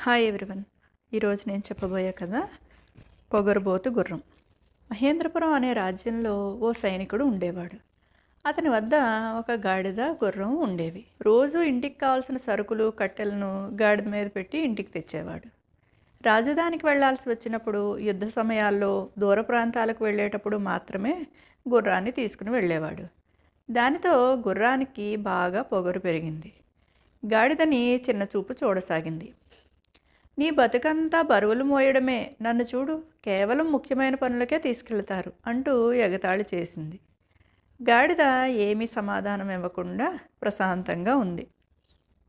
Hi everyone. ఈరోజు నేను చెప్పబోయే కథ పొగరుబోతు గుర్రం. మహేంద్రపురం అనే రాజ్యంలో ఓ సైనికుడు ఉండేవాడు. అతని వద్ద ఒక గాడిద గుర్రం ఉండేవి. రోజు ఇంటికి కావాల్సిన సరుకులు కట్టెలను గాడిద మీద పెట్టి ఇంటికి తెచ్చేవాడు. రాజధానికి వెళ్లాల్సి వచ్చినప్పుడు, యుద్ధ సమయాల్లో, దూర ప్రాంతాలకు వెళ్ళేటప్పుడు మాత్రమే గుర్రాన్ని తీసుకుని వెళ్ళేవాడు. దానితో గుర్రానికి బాగా పొగరు పెరిగింది. గాడిదని చిన్న చూపు చూడసాగింది. నీ బతుకంతా బరువులు మోయడమే, నన్ను చూడు, కేవలం ముఖ్యమైన పనులకే తీసుకెళ్తారు అంటూ ఎగతాళి చేసింది. గాడిద ఏమీ సమాధానం ఇవ్వకుండా ప్రశాంతంగా ఉంది.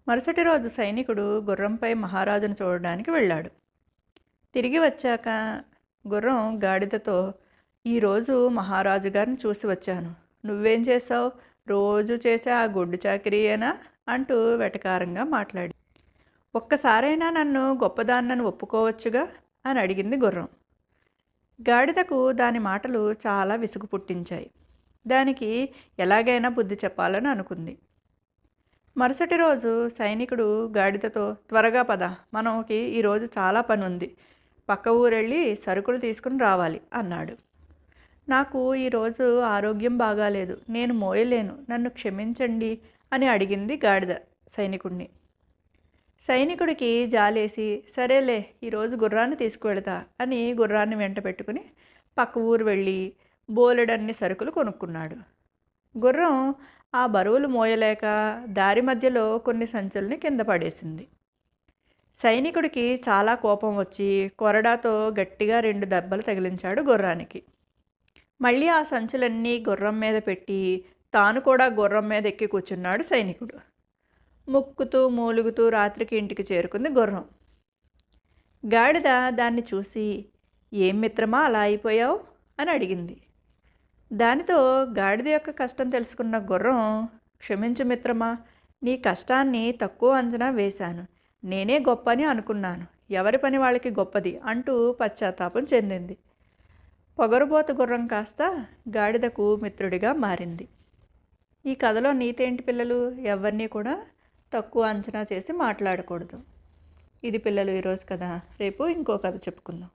మరుసటి రోజు సైనికుడు గుర్రంపై మహారాజును చూడడానికి వెళ్ళాడు. తిరిగి వచ్చాక గుర్రం గాడిదతో, ఈరోజు మహారాజు గారిని చూసి వచ్చాను. నువ్వేం చేశావు? రోజు చేసే ఆ గొడ్డు చాకిరీయేనా అంటూ వెటకారంగా మాట్లాడి, ఒక్కసారైనా నన్ను గొప్పదాన్నని ఒప్పుకోవచ్చుగా అని అడిగింది గుర్రం. గాడిదకు దాని మాటలు చాలా విసుగు పుట్టించాయి. దానికి ఎలాగైనా బుద్ధి చెప్పాలని అనుకుంది. మరుసటి రోజు సైనికుడు గాడిదతో, త్వరగా పద, మనకి ఈరోజు చాలా పని ఉంది, పక్క ఊరెళ్ళి సరుకులు తీసుకుని రావాలి అన్నాడు. నాకు ఈరోజు ఆరోగ్యం బాగాలేదు, నేను మోయలేను, నన్ను క్షమించండి అని అడిగింది గాడిద సైనికుడిని. సైనికుడికి జాలేసి, సరేలే, ఈరోజు గుర్రాన్ని తీసుకువెళతా అని గుర్రాన్ని వెంట పెట్టుకుని పక్క ఊరు వెళ్ళి బోలెడన్ని సరుకులు కొనుక్కున్నాడు. గుర్రం ఆ బరువులు మోయలేక దారి మధ్యలో కొన్ని సంచుల్ని కింద పడేసింది. సైనికుడికి చాలా కోపం వచ్చి కొరడాతో గట్టిగా 2 దెబ్బలు తగిలించాడు గుర్రానికి. మళ్ళీ ఆ సంచులన్నీ గుర్రం మీద పెట్టి తాను కూడా గుర్రం మీద ఎక్కి కూర్చున్నాడు సైనికుడు. ముక్కుతూ మూలుగుతూ రాత్రికి ఇంటికి చేరుకుంది గుర్రం. గాడిద దాన్ని చూసి, ఏం మిత్రమా అలా అయిపోయావు అని అడిగింది. దానితో గాడిద యొక్క కష్టం తెలుసుకున్న గుర్రం, క్షమించు మిత్రమా, నీ కష్టాన్ని తక్కువ అంచనా వేశాను, నేనే గొప్ప అని అనుకున్నాను, ఎవరి పని వాళ్ళకి గొప్పది అంటూ పశ్చాత్తాపం చెందింది. పొగరుబోతు గుర్రం కాస్త గాడిదకు మిత్రుడిగా మారింది. ఈ కథలో నీతేంటి పిల్లలు? ఎవరిని కూడా తక్కువ అంచనా చేసి మాట్లాడకూడదు. ఇది పిల్లలు ఈరోజు కథ. రేపు ఇంకో కథ చెప్పుకుందాం.